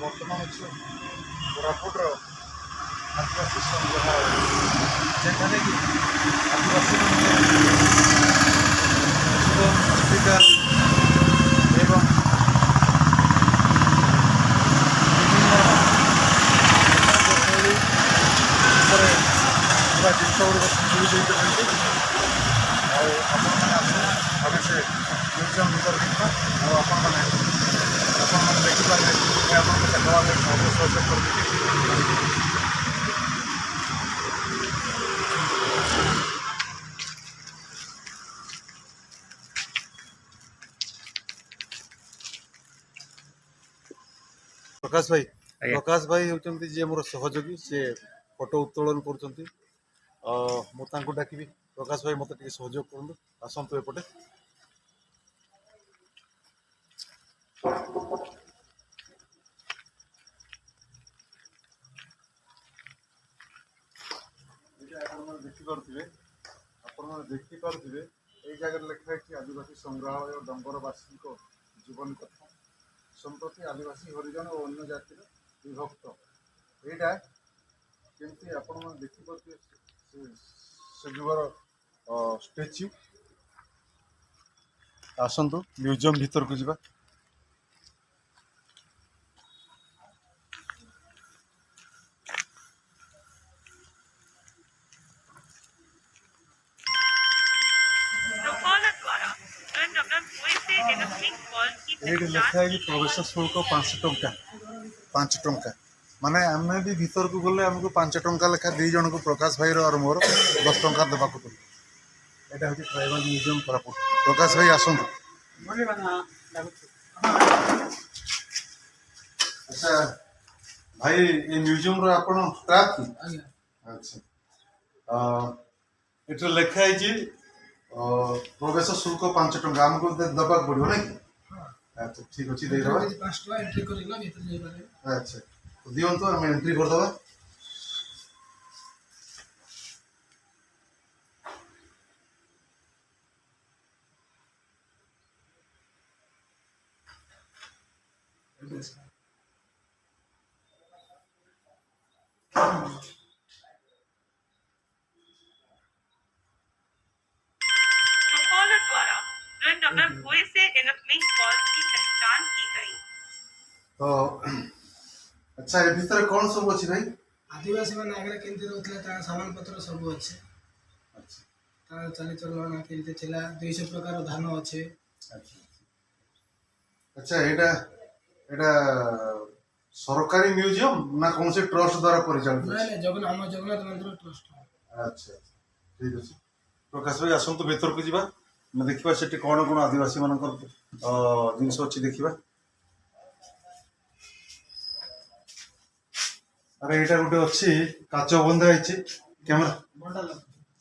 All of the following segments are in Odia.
ବର୍ତ୍ତମାନ ଅଛୁ କୋରାପୁଟର ଆଦିବାସୀ ସଂଗ୍ରହାଳୟ, ଯେଠାରେ କି ଆଦିବାସୀମାନେ ହସ୍ପିଟାଲ ଏବଂ ବିଭିନ୍ନ ଉପରେ ଥିବା ଜିନିଷ ଗୁଡ଼ିକ ଖୋଲି ଦେଇଛନ୍ତି। ଆଉ ଆପଣମାନେ ଆସନ୍ତୁ, ଆମେ ସେ ମ୍ୟୁଜିୟମ୍ ଭିତରେ ଦେଖିବା। ଆଉ ଆପଣମାନେ ଦେଖିପାରିବେ, ମୁଁ ଆପଣଙ୍କୁ ଦେଖାଇବା ପାଇଁ ସବୁ ସହଯୋଗ କରିବି। प्रकाश भाई होती जी मोर सहयोगी, सी फोटो उत्तोलन कर डाकिबी। प्रकाश भाई मत सहयोग करूँ, आसतु एपटे। देखिपे ये जगह लिखाई आदिवासी संग्रहालय डंगरवासी जीवन कथा संप्रति आदिवासी हरिजन और अन्य जातिर विभक्त। यहाँ केमती आपण देखिपे से जुगर स्टेच्यू। आसतु म्यूजियम भीतर को जावा। ये लिखा है कि प्रवेश शुल्क 5 टंका। 5 टंका माने आम भी भीतर को गले आमको 5 टंका लेखा दी जन को प्रकाश भाई और मोर 10 टंका देवा पड़े। यहाँ हूँ ट्राइबल म्यूजियम कोरापुट। प्रकाश भाई आसतु। अच्छा भाई ये म्यूजियम रो आपण स्टाफ की? अच्छा ये लिखा है प्रवेश शुल्क 5 टंका आमको दबा पड़ो ना कि? अच्छा ठीक अच्छे दे दबा। अच्छा दिंतु आम एंट्री करदे। तो अच्छा ये भीतर कौन सब अच्छी भाई? आदिवासी मान आगे केमती रहउतले ता सामान पत्र सब अच्छे। अच्छा ता चली चलन केमती थिला 200 प्रकार धान अच्छे। अच्छा अच्छा एटा एटा सरकारी म्यूजियम ना कौन से ट्रस्ट द्वारा परिचालित? नहीं जगन्नाथ मंदिर ट्रस्ट। अच्छा ठीक अच्छे। प्रकाश भाई आसतु भीतर को जावा। देखा से कौन कौन आदिवासी मान जिनस अच्छी देखा। अरे यहाँ गोटे अच्छी काच बंधा है कैमरा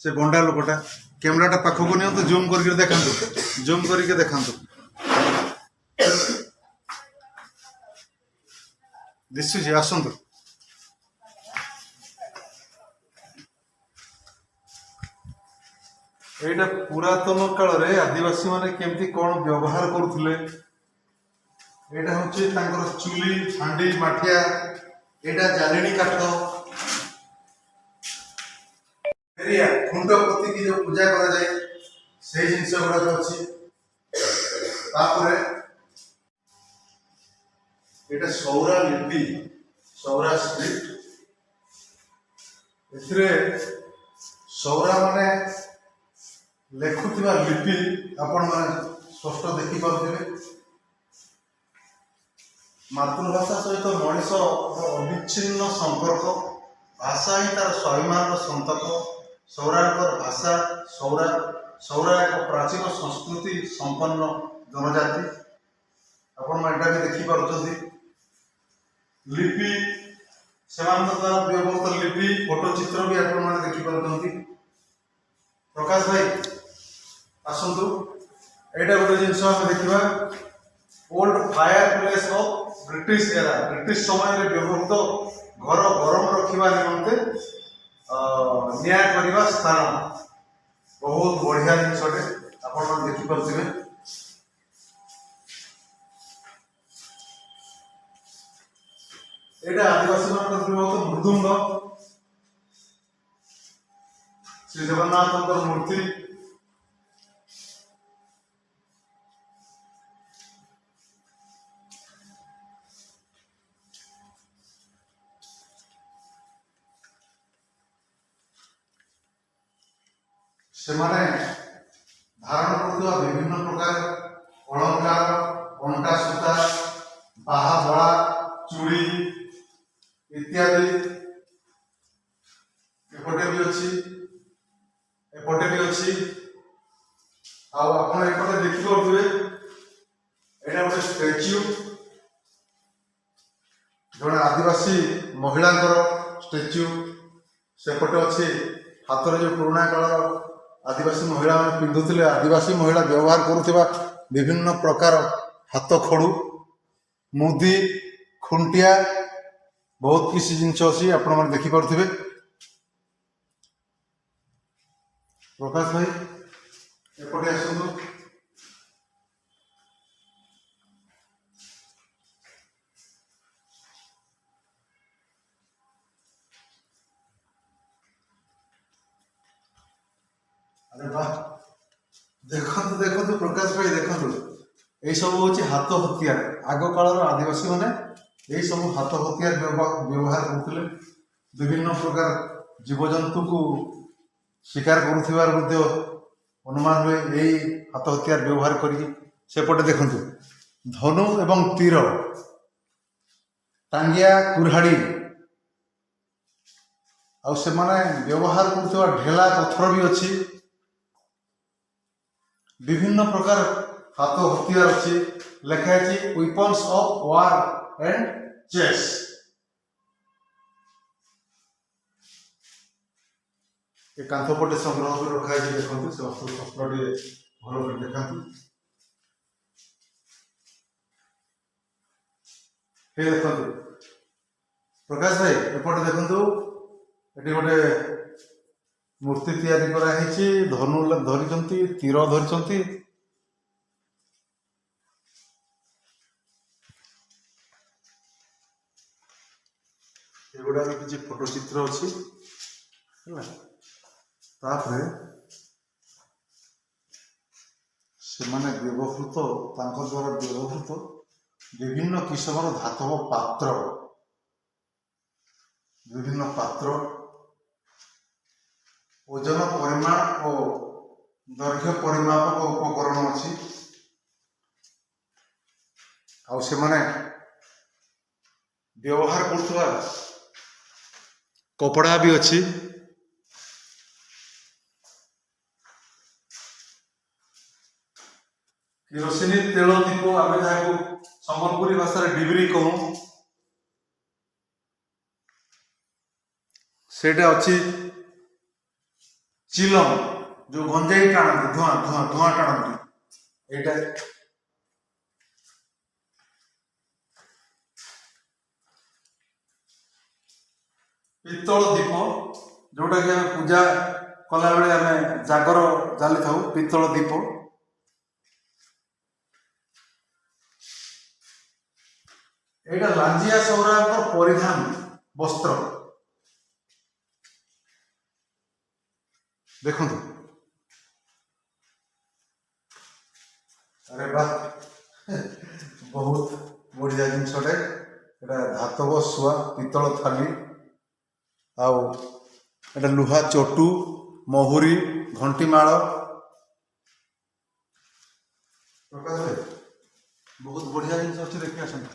से बंडा लोकटा कैमराटा पाखक नि तो जूम करके देखा जूम करके देखा दिशुची आसतु। यहाँ पुरातन काल रे आदिवासी माने केमती कौन व्यवहार करुले। यहाँ हूँ चुली हांडी माठिया एटा जालिनी काठ खुंड प्रति की जो पूजा करा जाए से जिनस गुड़ाक अच्छी। एटा सौरा लिपि सौरा स्क्रिप्ट सौरा माने लेखुवा लिपि आपण माने स्पष्ट देखि पारुथिबे। मातृभाषा सहित मनीष अविच्छिन्न संपर्क भाषा ही तार स्वाभिमान संतक। सौरांकर भाषा सौरा सौरा एक प्राचीन संस्कृति संपन्न जनजाति। आपण माने भी देखि पारुछथि लिपि सेमान द्वारा व्यवहृत लिपि फोटो चित्र भी आपण माने देखि पारुछथि। प्रकाश भाई आसतु एटा गोटे जिनस आम देखा old fire place of British era. British समय रे व्यवहृत घर गरम रखा निमंते निया करवा स्थान बहुत बढ़िया जिनसटे आपण देखि पारुथिबे। ଏଇଟା ଆଦିବାସୀମାନଙ୍କର ବ୍ୟବହୃତ ମୃଦୁଙ୍ଗ, ଶ୍ରୀ ଜଗନ୍ନାଥଙ୍କର ମୂର୍ତ୍ତି, ସେମାନେ ଧାରଣ କରୁଥିବା ବିଭିନ୍ନ ପ୍ରକାର ଅଳଙ୍କାର, କଣ୍ଟା ସୂତା, ବାହା ବଳା, ଚୁଡ଼ି ଇତ୍ୟାଦି ଏପଟେ ବି ଅଛି, ଏପଟେ ବି ଅଛି। ଆଉ ଆପଣ ଏପଟେ ଦେଖିପାରୁଥିବେ ଏଇଟା ଗୋଟେ ଷ୍ଟାଚ୍ୟୁ, ଜଣେ ଆଦିବାସୀ ମହିଳାଙ୍କର ଷ୍ଟାଚ୍ୟୁ। ସେପଟେ ଅଛି ହାତରେ ଯେଉଁ ପୁରୁଣା କାଳର ଆଦିବାସୀ ମହିଳାମାନେ ପିନ୍ଧୁଥିଲେ, ଆଦିବାସୀ ମହିଳା ବ୍ୟବହାର କରୁଥିବା ବିଭିନ୍ନ ପ୍ରକାର ହାତ ଖଡ଼ୁ, ମୁଦି, ଖୁଣ୍ଟିଆ, ବହୁତ କିଛି ଜିନିଷ ଅଛି ଆପଣମାନେ ଦେଖିପାରୁଥିବେ। ପ୍ରକାଶ ଭାଇ ଏପଟେ ଆସନ୍ତୁ। ଆରେ ବାହ, ଦେଖନ୍ତୁ ଦେଖନ୍ତୁ ପ୍ରକାଶ ଭାଇ ଦେଖନ୍ତୁ, ଏଇ ସବୁ ହଉଛି ହାତ ହତିଆର। ଆଗ କାଳର ଆଦିବାସୀ ମାନେ ଏଇ ସବୁ ହାତ ହତିଆର ବ୍ୟବହାର କରୁଥିଲେ। ବିଭିନ୍ନ ପ୍ରକାର ଜୀବଜନ୍ତୁକୁ ଶିକାର କରୁଥିବାର ମଧ୍ୟ ଅନୁମାନ ହୁଏ ଏଇ ହାତ ହତିଆର ବ୍ୟବହାର କରିକି। ସେପଟେ ଦେଖନ୍ତୁ ଧନୁ ଏବଂ ତୀର, ଟାଙ୍ଗିଆ, କୁରାଢ଼ୀ, ଆଉ ସେମାନେ ବ୍ୟବହାର କରୁଥିବା ଢେଲା ପଥର ବି ଅଛି। ବିଭିନ୍ନ ପ୍ରକାର ହାତ ହତିଆର ଅଛି। ଲେଖା ହେଇଛି weapons of war and chess. ଏ କାନ୍ଥ ପଟେ ସଂଗ୍ରହ କରି ରଖାଯାଇଛି। ଦେଖନ୍ତୁ ସେ ଅସ୍ତ୍ର ଶସ୍ତ୍ର ଟିକେ ଭଲ କରି ଦେଖାନ୍ତୁ। ହେ ଦେଖନ୍ତୁ ପ୍ରକାଶ ଭାଇ ଏପଟେ ଦେଖନ୍ତୁ, ଏଠି ଗୋଟେ ମୂର୍ତ୍ତି ତିଆରି କରାହେଇଛି। ଧନୁ ଧରିଛନ୍ତି, ତୀର ଧରିଛନ୍ତି। ଏଗୁଡ଼ାକ କିଛି ଫଟୋ ଚିତ୍ର ଅଛି ହେଲା। ତାପରେ ସେମାନେ ବ୍ୟବହୃତ, ତାଙ୍କ ଦ୍ୱାରା ବ୍ୟବହୃତ ବିଭିନ୍ନ କିସମର ଧାତବ ପାତ୍ର, ବିଭିନ୍ନ ପାତ୍ର, ଓଜନ ପରିମାଣ ଓ ଦୈର୍ଘ୍ୟ ପରିମାପକ ଉପକରଣ ଅଛି। ଆଉ ସେମାନେ ବ୍ୟବହାର କରୁଥିବା କପଡ଼ା ବି ଅଛି। କିରୋସିନି ତେଳ ଦୀପ, ଆମେ ଯାହାକୁ ସମ୍ବଲପୁରୀ ଭାଷାରେ ଡିବିରି କହୁ, ସେଇଟା ଅଛି। ଚିଲମ, ଯୋଉ ଗଞ୍ଜେଇ ଟାଣନ୍ତି, ଧୂଆଁ ଟାଣନ୍ତି, ଏଇଟା। ପିତ୍ତଳ ଦୀପ, ଯୋଉଟାକି ଆମେ ପୂଜା କଲାବେଳେ ଆମେ ଜାଗର ଜାଳିଥାଉ, ପିତ୍ତଳ ଦୀପ। ଏଇଟା ଲାଞ୍ଜିଆ ସୌରାଙ୍କ ପରିଧାନ ବସ୍ତ୍ର। ଦେଖନ୍ତୁ, ଆରେ ବା, ବହୁତ ବଢିଆ ଜିନିଷଟେ। ଏଟା ଧାତବ ଶୁଆ, ପିତ୍ତଳ ଥାଲି, ଆଉ ଏଟା ଲୁହା ଚଟୁ, ମହୁରୀ, ଘଣ୍ଟିମାଳ। ପ୍ରକାଶ ଭାଇ ବହୁତ ବଢିଆ ଜିନିଷ ଅଛି, ଦେଖି ଆସନ୍ତୁ।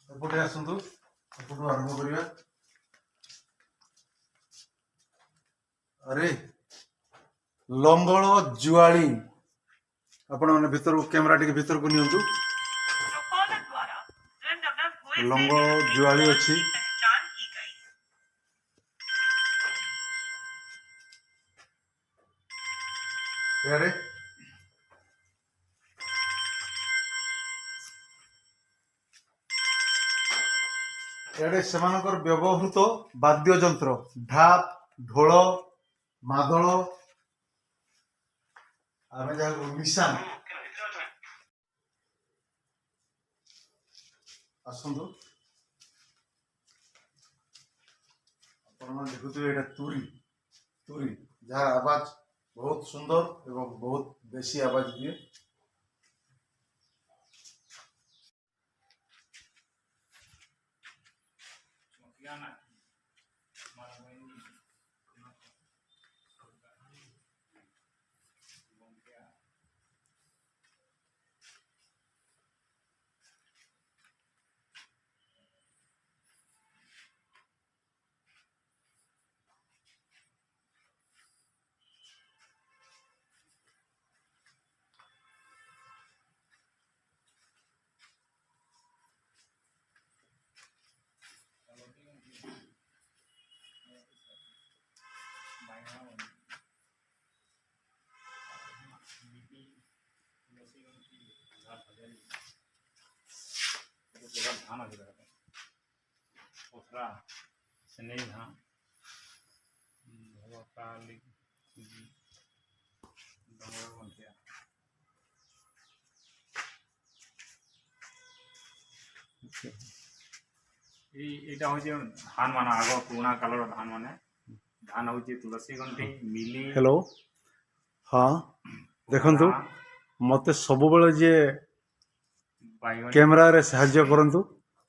ଏପଟେ ଆସନ୍ତୁ, ଏପଟୁ ଆରମ୍ଭ କରିବା। ଆରେ ଲଙ୍ଗଳ ଜୁଆଳି, ଆପଣ ମାନେ ଭିତରକୁ, କ୍ୟାମେରା ଟିକେ ଭିତରକୁ ନିଅନ୍ତୁ। ଲଙ୍ଗଳ ଜୁଆଳି ଅଛି। ଇଆଡ଼େ ଇଆଡ଼େ ସେମାନଙ୍କର ବ୍ୟବହୃତ ବାଦ୍ୟଯନ୍ତ୍ର, ଢାପ, ଢୋଳ, ମାଦଳ, ଆମେ ଯାହାକୁ ନିଶାନ। ଆସନ୍ତୁ। ଆପଣମାନେ ଦେଖୁଥିବେ ଏଇଟା ତୁରୀ ତୁରୀ ଯାହାର ଆବାଜ ବହୁତ ସୁନ୍ଦର ଏବଂ ବହୁତ ବେଶୀ ଆବାଜ ଦିଏ। ধান আছে পোথরা স্নেই ধান ভবকালি ডঙ্গর বন্ধিয়া এইটা হচ্ছে ধান মানে আগ পুরোনা কালর ধান মানে ধান হচ্ছে তুলসী গଣ୍ଠି মিলি। ହ୍ୟାଲୋ ହଁ ଦେଖନ୍ତୁ ମୋତେ ସବୁବେଳେ ଯିଏ ବାଇଗଣ କ୍ୟାମେରାରେ ସାହାଯ୍ୟ କରନ୍ତୁ।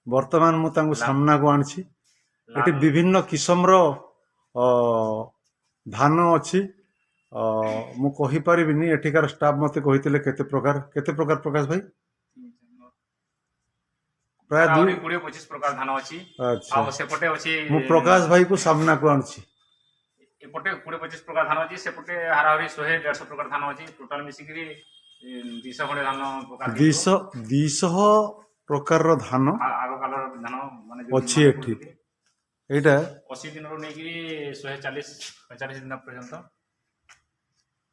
ବର୍ତ୍ତମାନ ମୁଁ ତାଙ୍କୁ ସାମ୍ନାକୁ ଆଣିଛି। ଏଠି ବିଭିନ୍ନ କିସମର ଧାନ ଅଛି। ମୁଁ କହିପାରିବିନି, ଏଠିକାର ଷ୍ଟାଫ୍ ମୋତେ କହିଥିଲେ କେତେ ପ୍ରକାର ପ୍ରକାଶ ଭାଇ ପ୍ରାୟ ଆହୁରି ଦୁଇ 20-25 ପ୍ରକାର ଧାନ ଅଛି। ଆଚ୍ଛା ଆଉ ସେପଟେ ଅଛି ମୁଁ ପ୍ରକାଶ ଭାଇକୁ ସାମ୍ନାକୁ ଆଣିଛି। ଏପଟେ 20-25 ପ୍ରକାର ଧାନ ଅଛି, ସେପଟେ ହାରାହାରି 100-150 ପ୍ରକାର ଧାନ ଅଛି। ଟୋଟାଲ ମିଶିକିରି 200 ଖଣ୍ଡେ ଧାନ ପ୍ରକାର ହେଇଥିବ। 200 ପ୍ରକାରର ଧାନ ଆଗ କାଳର ଧାନ ମାନେ ଅଛି ଏଠି। ଏଇଟା 80 ଦିନରୁ ନେଇକିରି 140-45 ଦିନ ପର୍ଯ୍ୟନ୍ତ।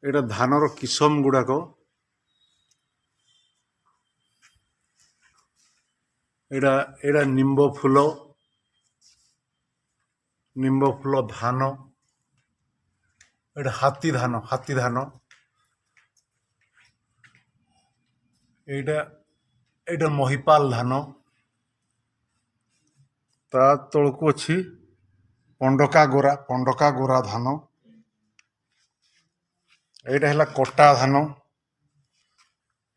ଏଇଟା ଧାନର କିସମ ଗୁଡାକ। ଏଇଟା ନିମ୍ବ ଫୁଲ ଧାନ। ଏଇଟା ହାତୀ ଧାନ। ଏଇଟା ମହିପାଲ ଧାନ। ତା ତଳକୁ ଅଛି ପଣ୍ଡକା ଗୋରା ଧାନ। ଏଇଟା ହେଲା କଟା ଧାନ।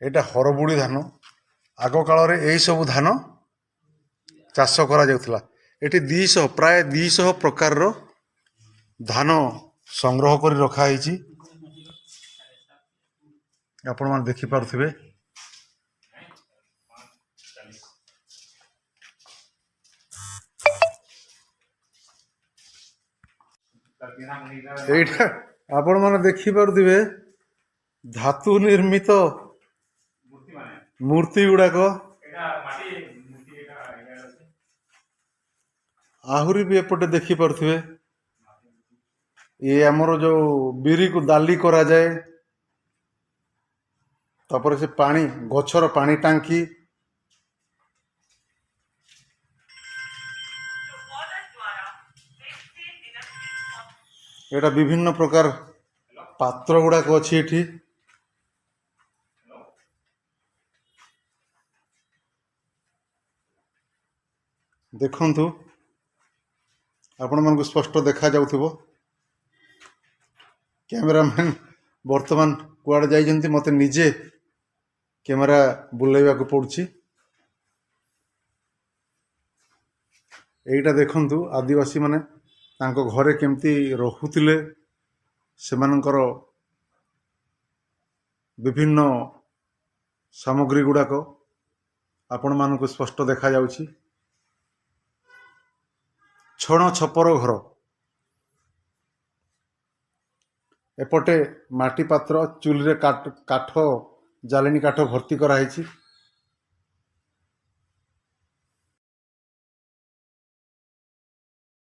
ଏଇଟା ହରବୁଡ଼ି ଧାନ। ଆଗ କାଳରେ ଏଇ ସବୁ ଧାନ ଚାଷ କରାଯାଉଥିଲା। ଏଠି ପ୍ରାୟ 200 ପ୍ରକାରର ଧାନ ସଂଗ୍ରହ କରି ରଖାହେଇଛି। ଆପଣମାନେ ଦେଖିପାରୁଥିବେ। ଏଇଟା ଆପଣମାନେ ଦେଖିପାରୁଥିବେ ଧାତୁ ନିର୍ମିତ ମୂର୍ତ୍ତି ଗୁଡାକ। ଆହୁରି ବି ଏପଟେ ଦେଖିପାରୁଥିବେ, ଇଏ ଆମର ଯୋଉ ବିରିକୁ ଡାଲି କରାଯାଏ। ତାପରେ ସେ ଗଛର ପାଣି ଟାଙ୍କି। ଏଇଟା ବିଭିନ୍ନ ପ୍ରକାର ପାତ୍ର ଗୁଡାକ ଅଛି ଏଠି। ଦେଖନ୍ତୁ, ଆପଣମାନଙ୍କୁ ସ୍ପଷ୍ଟ ଦେଖାଯାଉଥିବ। କ୍ୟାମେରାମ୍ୟାନ୍ ବର୍ତ୍ତମାନ କୁଆଡ଼େ ଯାଇଛନ୍ତି, ମୋତେ ନିଜେ କ୍ୟାମେରା ବୁଲେଇବାକୁ ପଡ଼ୁଛି। ଏଇଟା ଦେଖନ୍ତୁ, ଆଦିବାସୀମାନେ ତାଙ୍କ ଘରେ କେମିତି ରହୁଥିଲେ। ସେମାନଙ୍କର ବିଭିନ୍ନ ସାମଗ୍ରୀ ଗୁଡ଼ାକ ଆପଣମାନଙ୍କୁ ସ୍ପଷ୍ଟ ଦେଖାଯାଉଛି। ଛଣ ଛପର ଘର। ଏପଟେ ମାଟି ପାତ୍ର, ଚୁଲିରେ କାଠ ଜାଳେଣୀ କାଠ ଭର୍ତ୍ତି କରାହେଇଛି।